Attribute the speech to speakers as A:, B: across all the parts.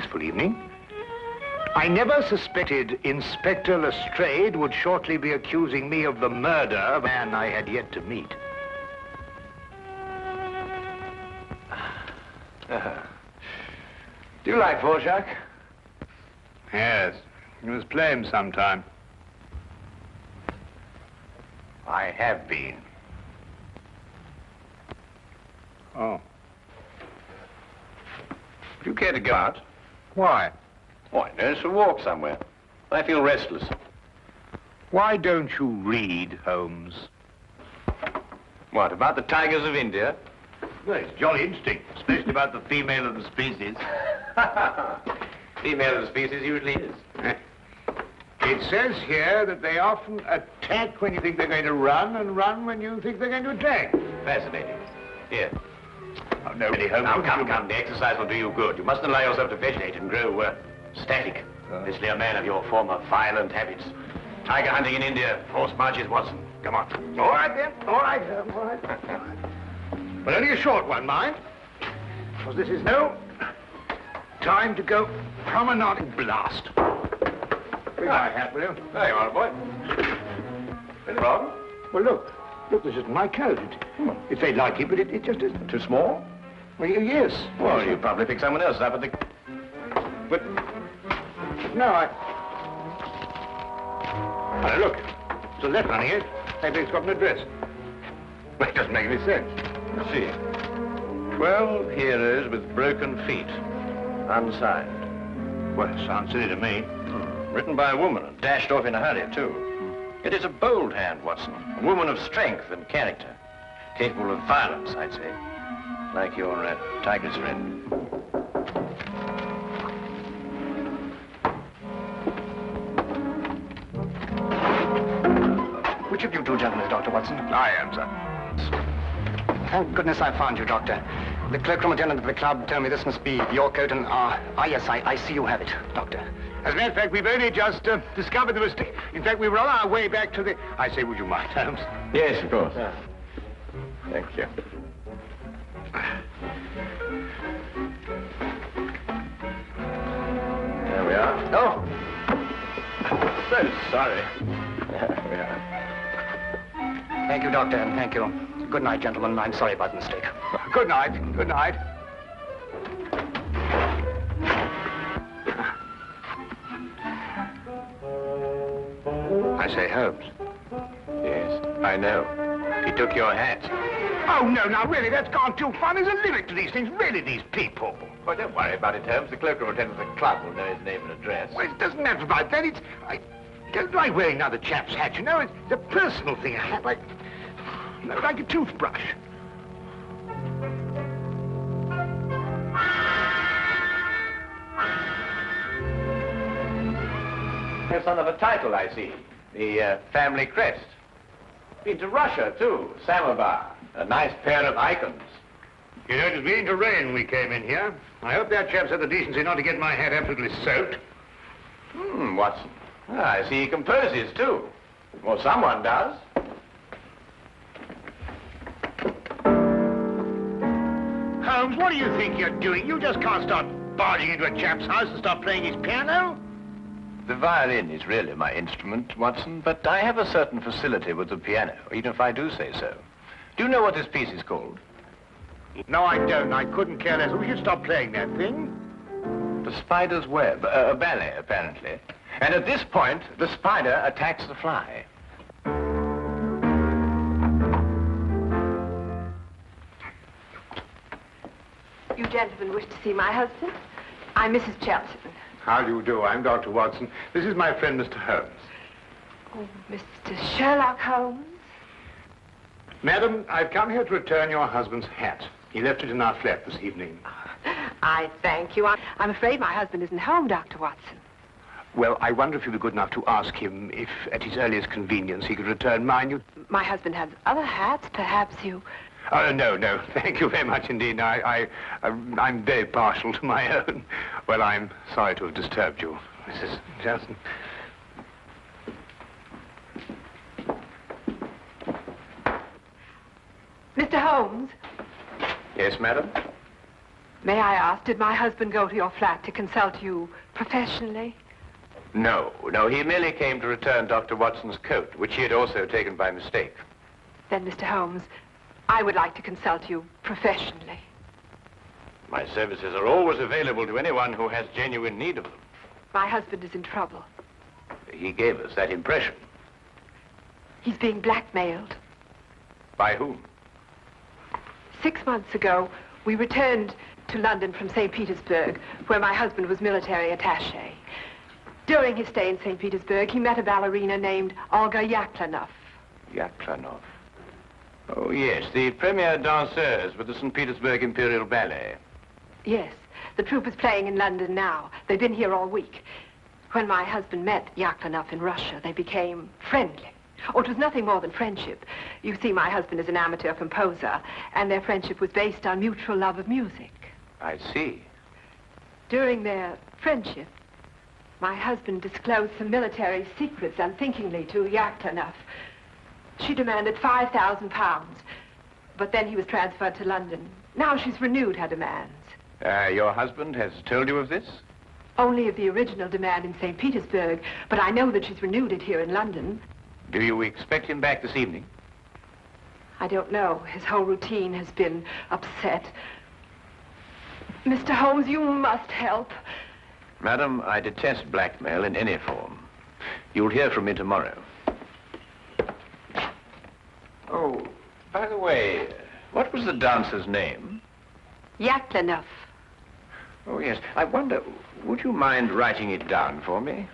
A: peaceful evening. I never suspected Inspector Lestrade would shortly be accusing me of the murder of a man I had yet to meet.
B: Do you like Dvorak?
A: Yes, you must play him sometime.
B: I have been.
A: Oh.
B: Would you care to go out?
A: Why?
B: Why, no, for a walk somewhere. I feel restless.
A: Why don't you read, Holmes?
B: What, about the tigers of India?
A: Well, it's jolly interesting, especially about the female of the species.
B: Female of the species usually is.
A: It says here that they often attack when you think they're going to run, and run when you think they're going to attack.
B: Fascinating. Here.
A: Oh, no, really, Holmes.
B: Now, come, the exercise will do you good. You mustn't allow yourself to vegetate and grow static. Especially a man of your former violent habits. Tiger hunting in India, horse marches, Watson. Come on.
A: All right, then. All right, all right. But only a short one, mind. Because this is no time to go promenading blast. Bring my hat, will you?
B: There you are, boy. Anything wrong?
A: Well, look. Look, this isn't my coat. It's very like it, but it just isn't.
B: Too small?
A: Well, yes.
B: Well, you probably picked someone else up at the...
A: But... No, Now, look. There's a letter running it. Maybe it's got an address. Well, it doesn't make any sense.
B: Let's see. 12 heroes with broken feet. Unsigned.
A: Well, it sounds silly to me.
B: Written by a woman and dashed off in a hurry, too. It is a bold hand, Watson. A woman of strength and character. Capable of violence, I'd say. Like your tiger's friend.
C: Which of you two gentlemen is Dr. Watson?
A: I am, sir.
C: Thank goodness I found you, Doctor. The cloakroom attendant of the club told me this must be your coat, and yes, I see you have it, Doctor.
A: As a matter of fact, we've only just discovered the mistake. In fact, we were on our way back to the... I say, would you mind, Holmes?
B: Yes, of course. Yeah. Thank you. There we are. Oh! So sorry. There we are.
C: Thank you, Doctor, and thank you. Good night, gentlemen. I'm sorry about the mistake.
A: Good night. Good night. I say, Holmes.
B: Yes, I know. He took your hat.
A: Oh, no, now, really, that's gone too far. There's a limit to these things. Really, these people.
B: Well, don't worry about it, Holmes. The cloakroom attendant of the club will know his name and address.
A: Well, it doesn't matter about that. I don't like wearing another chap's hat, you know. It's a personal thing. A hat like a toothbrush.
B: You're son of a title, I see. The family crest. Been to Russia, too. Samovar. A nice pair of icons.
A: You know, it was beginning to rain when we came in here. I hope that chap's had the decency not to get my hat absolutely soaked.
B: Watson. I see he composes, too. Well, someone does.
A: Holmes, what do you think you're doing? You just can't start barging into a chap's house and start playing his piano.
B: The violin is really my instrument, Watson, but I have a certain facility with the piano, even if I do say so. Do you know what this piece is called?
A: No, I don't. I couldn't care less. We should stop playing that thing.
B: The Spider's Web, a ballet, apparently. And at this point, the spider attacks the fly.
D: You gentlemen wish to see my husband? I'm Mrs. Chelton.
A: How do you do? I'm Dr. Watson. This is my friend, Mr. Holmes.
D: Oh, Mr. Sherlock Holmes?
A: Madam, I've come here to return your husband's hat. He left it in our flat this evening.
D: I thank you. I'm afraid my husband isn't home, Dr. Watson.
A: Well, I wonder if you'd be good enough to ask him if, at his earliest convenience, he could return mine.
D: My husband has other hats. Perhaps you...
A: Oh, no. Thank you very much indeed. I'm very partial to my own. Well, I'm sorry to have disturbed you, Mrs. Johnson.
D: Mr. Holmes?
B: Yes, madam?
D: May I ask, did my husband go to your flat to consult you professionally?
B: No, he merely came to return Dr. Watson's coat, which he had also taken by mistake.
D: Then, Mr. Holmes, I would like to consult you professionally.
B: My services are always available to anyone who has genuine need of them.
D: My husband is in trouble.
B: He gave us that impression.
D: He's being blackmailed.
B: By whom?
D: 6 months ago, we returned to London from St. Petersburg, where my husband was military attaché. During his stay in St. Petersburg, he met a ballerina named Olga Yaklanoff.
B: Yaklanoff? Oh, yes, the premier danseuse with the St. Petersburg Imperial Ballet.
D: Yes, the troupe is playing in London now. They've been here all week. When my husband met Yaklanoff in Russia, they became friendly. Oh, it was nothing more than friendship. You see, my husband is an amateur composer, and their friendship was based on mutual love of music.
B: I see.
D: During their friendship, my husband disclosed some military secrets unthinkingly to Yaklanoff. She demanded £5,000, but then he was transferred to London. Now she's renewed her demands.
B: Your husband has told you of this?
D: Only of the original demand in St. Petersburg, but I know that she's renewed it here in London.
B: Do you expect him back this evening?
D: I don't know. His whole routine has been upset. Mr. Holmes, you must help.
B: Madam, I detest blackmail in any form. You'll hear from me tomorrow. Oh, by the way, what was the dancer's name?
D: Yaklanoff.
B: Oh, yes. I wonder, would you mind writing it down for me?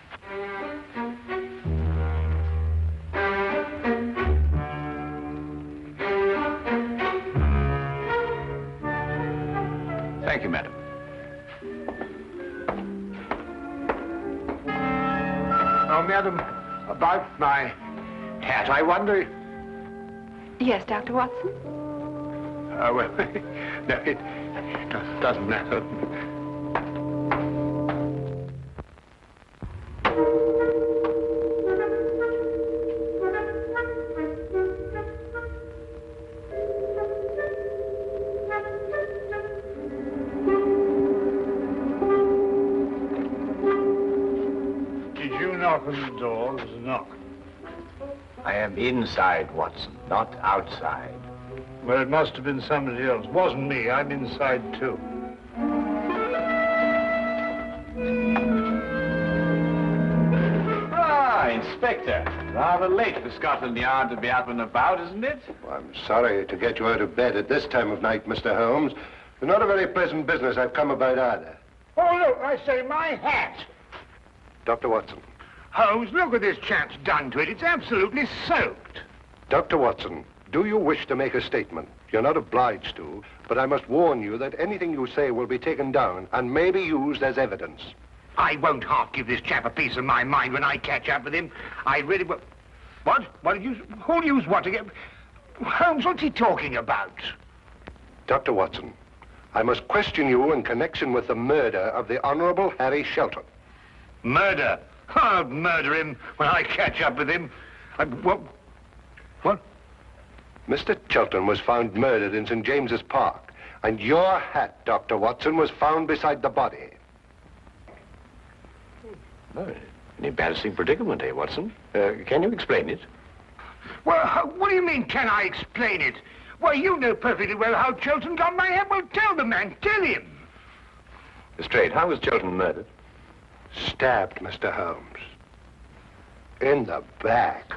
B: Thank you, madam.
A: Oh, madam, about my hat, I wonder...
D: Yes, Dr. Watson?
A: Well, no, it doesn't matter. Did you knock on the door? There was a knock.
B: I am inside, Watson, not outside.
A: Well, it must have been somebody else. Wasn't me. I'm inside, too.
B: Ah, Inspector. Rather late for Scotland Yard to be up and about, isn't it?
E: Well, I'm sorry to get you out of bed at this time of night, Mr. Holmes. It's not a very pleasant business I've come about either.
A: Oh, look, I say, my hat.
E: Dr. Watson.
A: Holmes, look what this chap's done to it. It's absolutely soaked.
E: Dr. Watson, do you wish to make a statement? You're not obliged to, but I must warn you that anything you say will be taken down and may be used as evidence.
A: I won't half give this chap a piece of my mind when I catch up with him. I really will. What? What did you... Who'll use what to get... Holmes, what's he talking about?
E: Dr. Watson, I must question you in connection with the murder of the Honorable Harry Shelton.
A: Murder? I'll murder him when I catch up with him. What? What?
E: Mr. Shelton was found murdered in St. James's Park, and your hat, Dr. Watson, was found beside the body.
B: Oh, an embarrassing predicament, eh, Watson? Can you explain it?
A: Well, what do you mean, can I explain it? Well, you know perfectly well how Shelton got my hat. Well, tell the man, tell him.
B: Lestrade, how was Shelton murdered?
E: Stabbed, Mr. Holmes. In the back.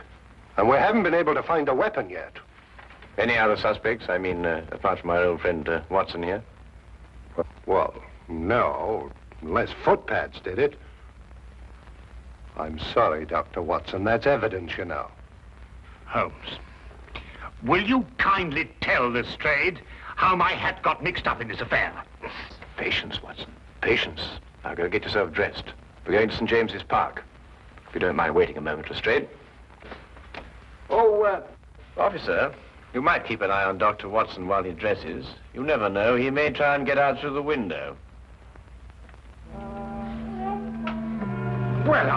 E: And we haven't been able to find a weapon yet.
B: Any other suspects? I mean, apart from our old friend Watson here?
E: Well, no, unless footpads did it. I'm sorry, Dr. Watson. That's evidence, you know.
A: Holmes, will you kindly tell Lestrade how my hat got mixed up in this affair?
B: Patience, Watson. Patience. Now go get yourself dressed. We're going to St. James's Park. If you don't mind waiting a moment, Lestrade. Oh, officer, you might keep an eye on Dr. Watson while he dresses. You never know. He may try and get out through the window.
A: Well,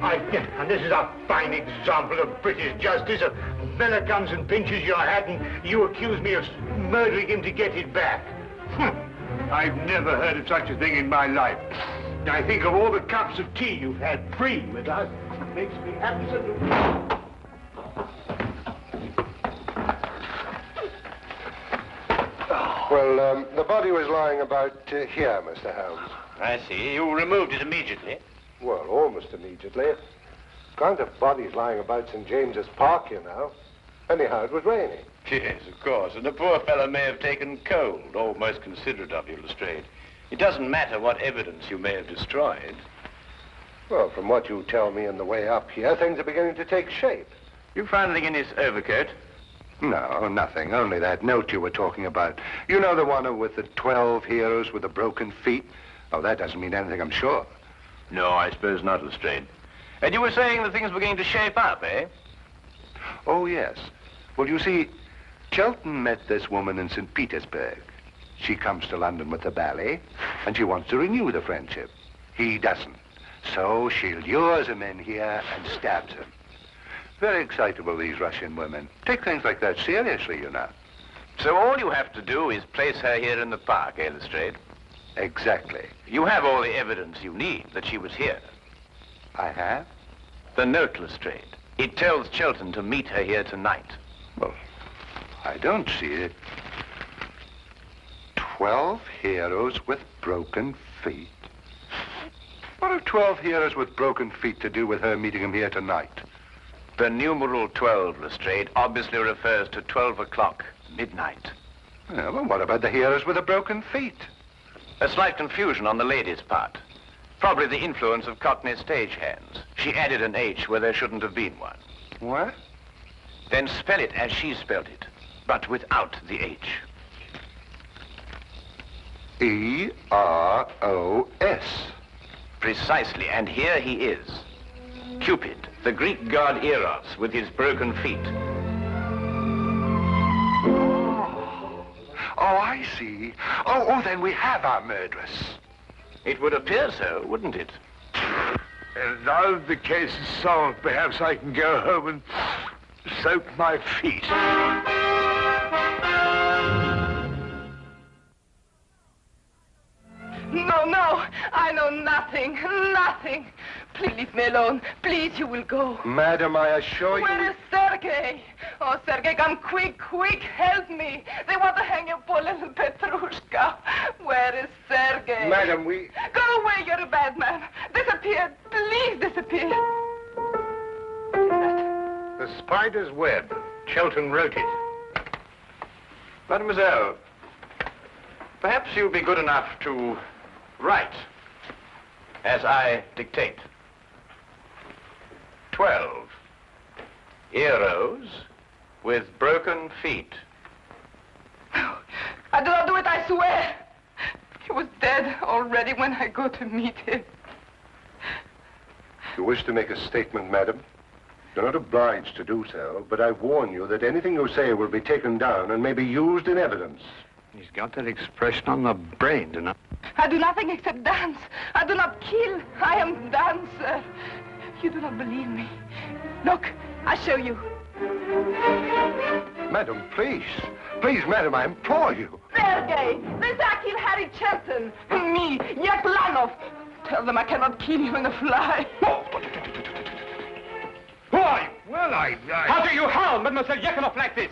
A: and this is a fine example of British justice. A fella comes and pinches your hat and you accuse me of murdering him to get it back. I've never heard of such a thing in my life. I think of all the cups of tea you've had free with us. It makes me absolutely...
E: Well, the body was lying about here, Mr. Holmes.
B: I see. You removed it immediately.
E: Well, almost immediately. Can't have bodies lying about St. James's Park, you know. Anyhow, it was raining.
B: Yes, of course. And the poor fellow may have taken cold. Oh, most considerate of you, Lestrade. It doesn't matter what evidence you may have destroyed.
E: Well, from what you tell me on the way up here, things are beginning to take shape.
B: You found anything in his overcoat?
E: No, nothing. Only that note you were talking about. You know the one with the 12 heroes with the broken feet? Oh, that doesn't mean anything, I'm sure.
B: No, I suppose not, Lestrade. And you were saying that things were going to shape up, eh?
E: Oh, yes. Well, you see, Shelton met this woman in St. Petersburg. She comes to London with the ballet, and she wants to renew the friendship. He doesn't. So she lures him in here and stabs him. Very excitable, these Russian women. Take things like that seriously, you know.
B: So all you have to do is place her here in the park, eh, Lestrade?
E: Exactly.
B: You have all the evidence you need that she was here.
E: I have?
B: The note, Lestrade. It tells Shelton to meet her here tonight.
E: Well, I don't see it. 12 heroes with broken feet. What have 12 heroes with broken feet to do with her meeting him here tonight?
B: The numeral 12, Lestrade, obviously refers to 12 o'clock, midnight.
E: Yeah, well, what about the heroes with the broken feet?
B: A slight confusion on the lady's part. Probably the influence of Cockney stagehands. She added an H where there shouldn't have been one.
E: What?
B: Then spell it as she spelled it, but without the H.
E: E-R-O-S.
B: Precisely, and here he is. Cupid, the Greek god Eros, with his broken feet.
E: Oh, I see. Oh, then we have our murderess.
B: It would appear so, wouldn't it?
A: And now the case is solved, perhaps I can go home and soak my feet.
F: No, I know nothing. Please leave me alone. Please, you will go.
E: Madam, I assure you...
F: Where is Sergei? Oh, Sergei, come quick, help me. They want to hang your poor little Petrushka. Where is Sergei?
E: Madam, we...
F: Go away, you're a bad man. Disappear, please disappear. What is that?
A: The spider's web. Shelton wrote it.
B: Mademoiselle, perhaps you'll be good enough to write as I dictate. 12 heroes with broken feet.
F: I do not do it, I swear. He was dead already when I go to meet him.
E: You wish to make a statement, madam? You're not obliged to do so, but I warn you that anything you say will be taken down and may be used in evidence.
A: He's got that expression on the brain, don't you?
F: I do nothing except dance. I do not kill. I am dancer. You do not believe me. Look, I show you.
E: Madam, please. Please, madam, I implore you.
F: Sergei, this I kill Harry Shelton. Me, Yaklanov. Tell them I cannot kill you in a fly.
A: Why? Well,
G: How do you harm Mademoiselle Yaklanov like this?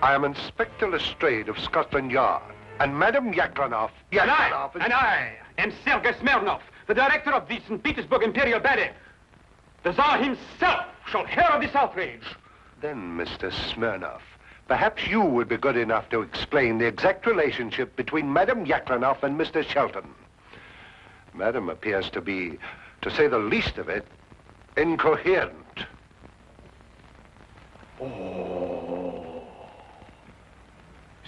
E: I am Inspector Lestrade of Scotland Yard. And Madam Yaklanov...
G: And I am Sergei Smirnov, the director of the St. Petersburg Imperial Ballet. The Tsar himself shall hear of this outrage.
E: Then, Mr. Smirnov, perhaps you would be good enough to explain the exact relationship between Madam Yaklanov and Mr. Shelton. Madam appears to be, to say the least of it, incoherent.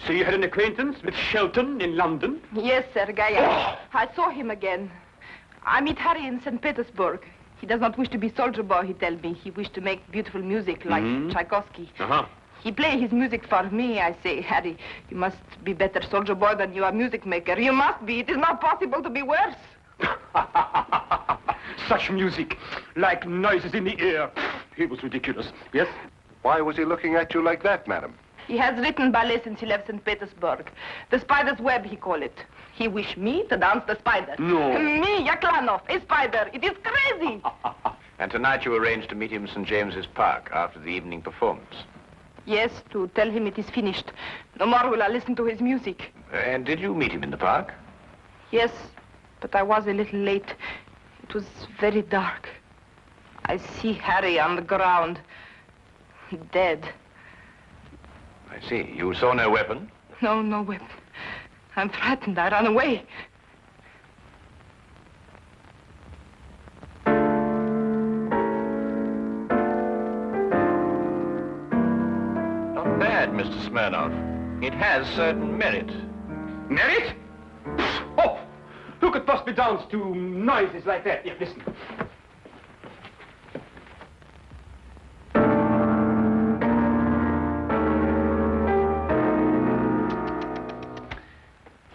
G: So you had an acquaintance with Shelton in London?
F: Yes, Sergei. I saw him again. I meet Harry in St. Petersburg. He does not wish to be soldier boy, he tells me. He wished to make beautiful music like Tchaikovsky. He play his music for me. I say, Harry, you must be better soldier boy than you are music maker. You must be. It is not possible to be worse.
G: Such music, like noises in the air. He was ridiculous, yes?
E: Why was he looking at you like that, madam?
F: He has written ballet since he left St. Petersburg. The spider's web, he call it. He wish me to dance the spider.
B: No.
F: Me, Yaklanov, a spider. It is crazy.
B: And tonight you arranged to meet him in St. James's Park after the evening performance.
F: Yes, to tell him it is finished. No more will I listen to his music.
B: And did you meet him in the park?
F: Yes, but I was a little late. It was very dark. I see Harry on the ground, dead.
B: I see. You saw no weapon?
F: No, no weapon. I'm frightened. I ran away.
B: Not bad, Mr. Smirnov. It has certain merit.
G: Merit? Oh, who could possibly dance to noises like that? Here, listen.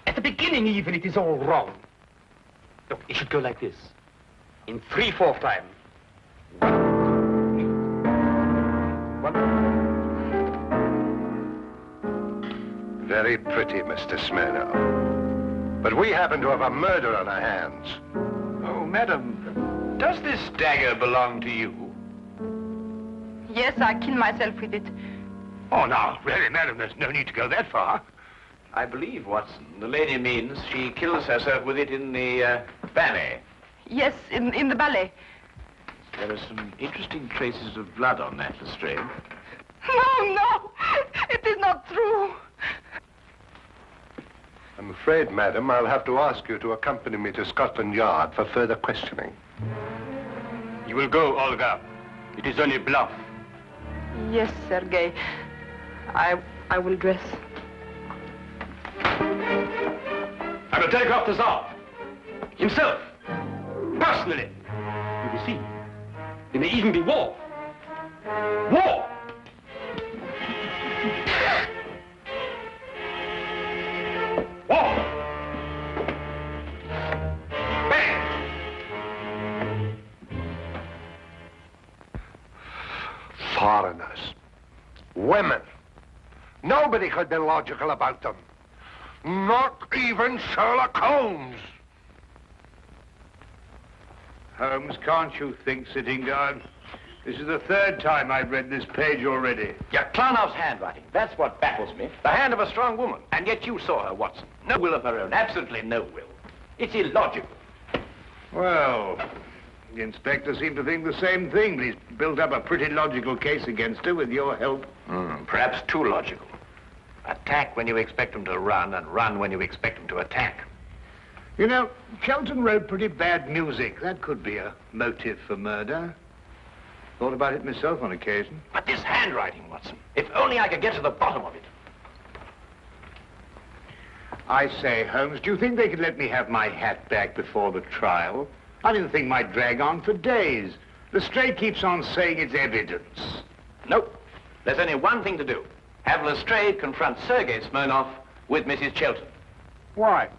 G: At the beginning, even, it is all wrong. Look, it should go like this. In 3/4 time. 1, 2.
E: Very pretty, Mr. Smirnov. But we happen to have a murder on our hands.
B: Oh, madam, does this dagger belong to you?
F: Yes, I killed myself with it.
A: Oh, now, really, madam, there's no need to go that far.
B: I believe, Watson, the lady means she kills herself with it in the ballet.
F: Yes, in the ballet.
B: There are some interesting traces of blood on that, Lestrade.
F: No, no, it is not true.
E: I'm afraid, madam, I'll have to ask you to accompany me to Scotland Yard for further questioning.
G: You will go, Olga. It is only bluff.
F: Yes, Sergei. I will dress.
G: I will take off the Tsar. Himself. Personally. You will see. There may even be war. War! War! Bang!
E: Foreigners. Women. Nobody could be logical about them. Not even Sherlock Holmes.
A: Holmes, can't you think, sitting down? This is the 3rd time I've read this page already.
B: Yaklanov's handwriting. That's what baffles me. The hand of a strong woman. And yet you saw her, Watson. No will of her own. Absolutely no will. It's illogical.
A: Well, the inspector seemed to think the same thing, but he's built up a pretty logical case against her with your help.
B: Perhaps too logical. Attack when you expect them to run, and run when you expect them to attack.
A: You know, Sheldon wrote pretty bad music. That could be a motive for murder. Thought about it myself on occasion.
B: But this handwriting, Watson. If only I could get to the bottom of it.
A: I say, Holmes, do you think they could let me have my hat back before the trial? I mean, the thing might drag on for days. Lestrade keeps on saying it's evidence.
B: Nope. There's only one thing to do. Have Lestrade confront Sergei Smirnov with Mrs. Chilton.
A: Why?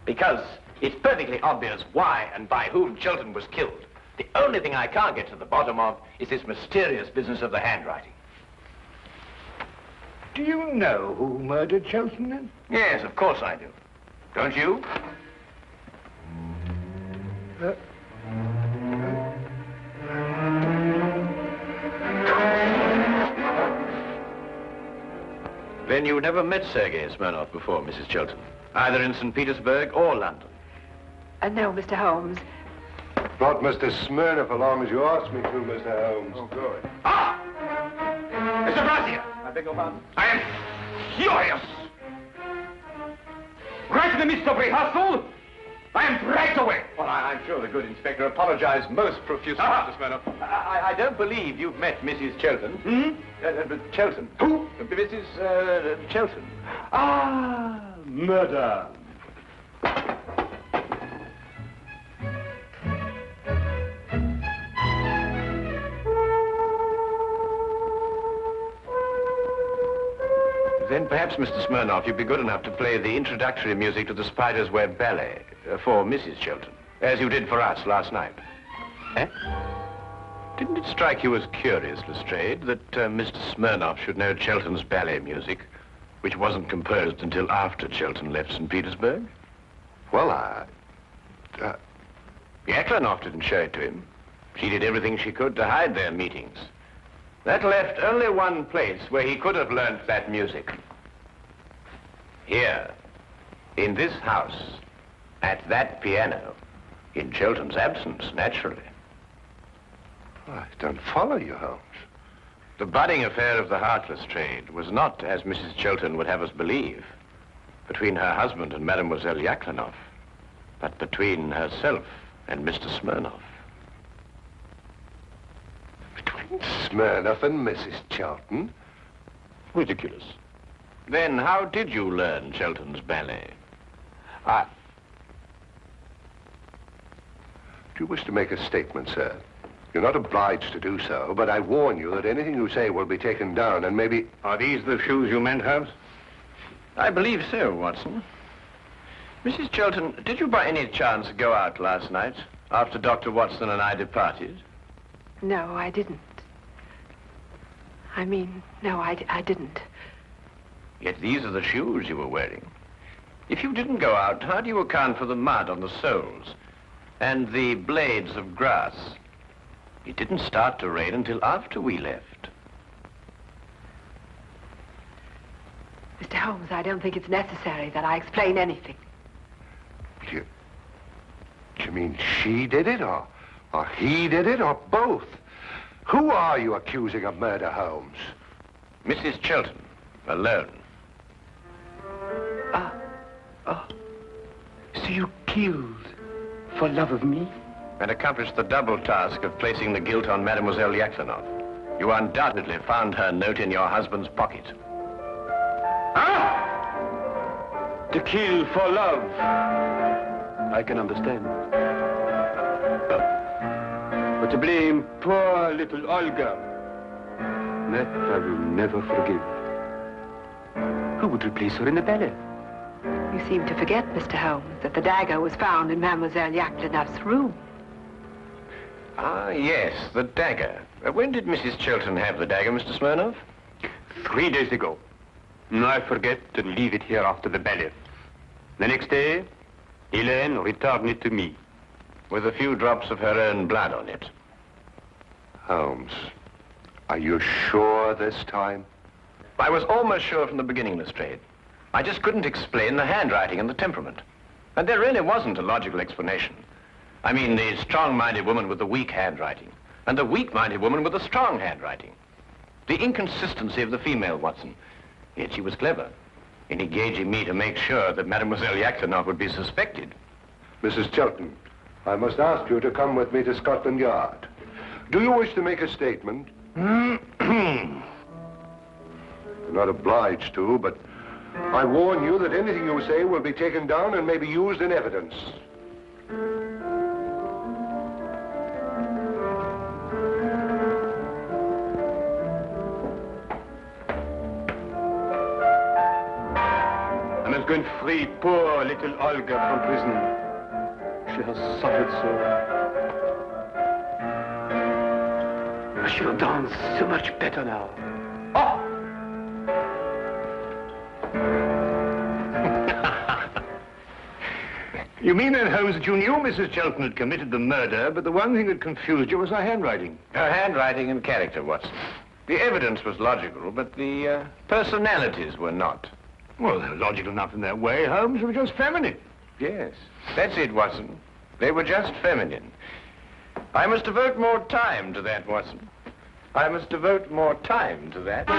B: Because it's perfectly obvious why and by whom Chilton was killed. The only thing I can't get to the bottom of is this mysterious business of the handwriting.
A: Do you know who murdered Sheldon, then?
B: Yes, of course I do. Don't you? Then you never met Sergei Smirnov before, Mrs. Chilton, either in St. Petersburg or London.
D: No, Mr. Holmes.
E: Brought Mr. Smirnov along as you asked me to, Mr. Holmes.
A: Oh, good.
G: Ah! Mr. Brazier!
B: I beg your pardon?
G: I am furious! Right in the midst of rehearsal, I am dragged away.
B: Well, I'm sure the good inspector apologized most profusely, Mr. Smirnov. I don't believe you've met Mrs. Chilton. Chilton.
G: Who?
B: Mrs. Chilton.
G: Ah, murder.
B: Then perhaps, Mr. Smirnov, you'd be good enough to play the introductory music to the Spider's Web Ballet for Mrs. Chilton, as you did for us last night. Eh? Didn't it strike you as curious, Lestrade, that Mr. Smirnoff should know Chelton's ballet music, which wasn't composed until after Chelton left St. Petersburg?
E: Well,
B: Yaklanoff didn't show it to him. She did everything she could to hide their meetings. That left only one place where he could have learnt that music. Here, in this house, at that piano, in Chelton's absence, naturally.
E: I don't follow you, Holmes.
B: The budding affair of the Heartless Trade was not, as Mrs. Chelton would have us believe, between her husband and Mademoiselle Yaklanoff, but between herself and Mr. Smirnoff.
E: Between Smirnoff and Mrs. Chelton?
B: Ridiculous. Then how did you learn Chelton's ballet?
E: Do you wish to make a statement, sir? You're not obliged to do so, but I warn you that anything you say will be taken down and maybe...
A: Are these the shoes you meant, Holmes?
B: I believe so, Watson. Mrs. Chelton, did you by any chance go out last night after Dr. Watson and I departed?
D: No, I didn't. No, I didn't.
B: Yet these are the shoes you were wearing. If you didn't go out, how do you account for the mud on the soles and the blades of grass? It didn't start to rain until after we left.
D: Mr. Holmes, I don't think it's necessary that I explain anything.
E: You mean she did it, or he did it, or both? Who are you accusing of murder, Holmes?
B: Mrs. Chelton, alone.
G: So you killed for love of me?
B: And accomplished the double task of placing the guilt on Mademoiselle Yaklanoff. You undoubtedly found her note in your husband's pocket.
G: To kill for love. I can understand. But to blame poor little Olga, that I will never forgive. Who would replace her in the ballet?
D: You seem to forget, Mr. Holmes, that the dagger was found in Mademoiselle Yaklanoff's room.
B: Ah, yes, the dagger. When did Mrs. Chelton have the dagger, Mr. Smirnoff?
G: 3 days ago. I forget to leave it here after the ballet. The next day, Helene returned it to me.
B: With a few drops of her own blood on it.
E: Holmes, are you sure this time?
B: I was almost sure from the beginning, Lestrade. I just couldn't explain the handwriting and the temperament. And there really wasn't a logical explanation. I mean, the strong-minded woman with the weak handwriting, and the weak-minded woman with the strong handwriting. The inconsistency of the female, Watson. Yet she was clever in engaging me to make sure that Mademoiselle Yaklanoff would be suspected.
E: Mrs. Chelton, I must ask you to come with me to Scotland Yard. Do you wish to make a statement? You're not obliged to, but I warn you that anything you say will be taken down and may be used in evidence.
G: I must go and free poor little Olga from prison. She has suffered so. She will dance so much better now. Oh!
A: You mean then, Holmes, that you knew Mrs. Chelton had committed the murder, but the one thing that confused you was her handwriting?
B: Her handwriting and character, Watson. The evidence was logical, but the personalities were not.
A: Well, they're logical enough in their way, Holmes. They were just feminine.
B: Yes, that's it, Watson. They were just feminine. I must devote more time to that, Watson. I must devote more time to that.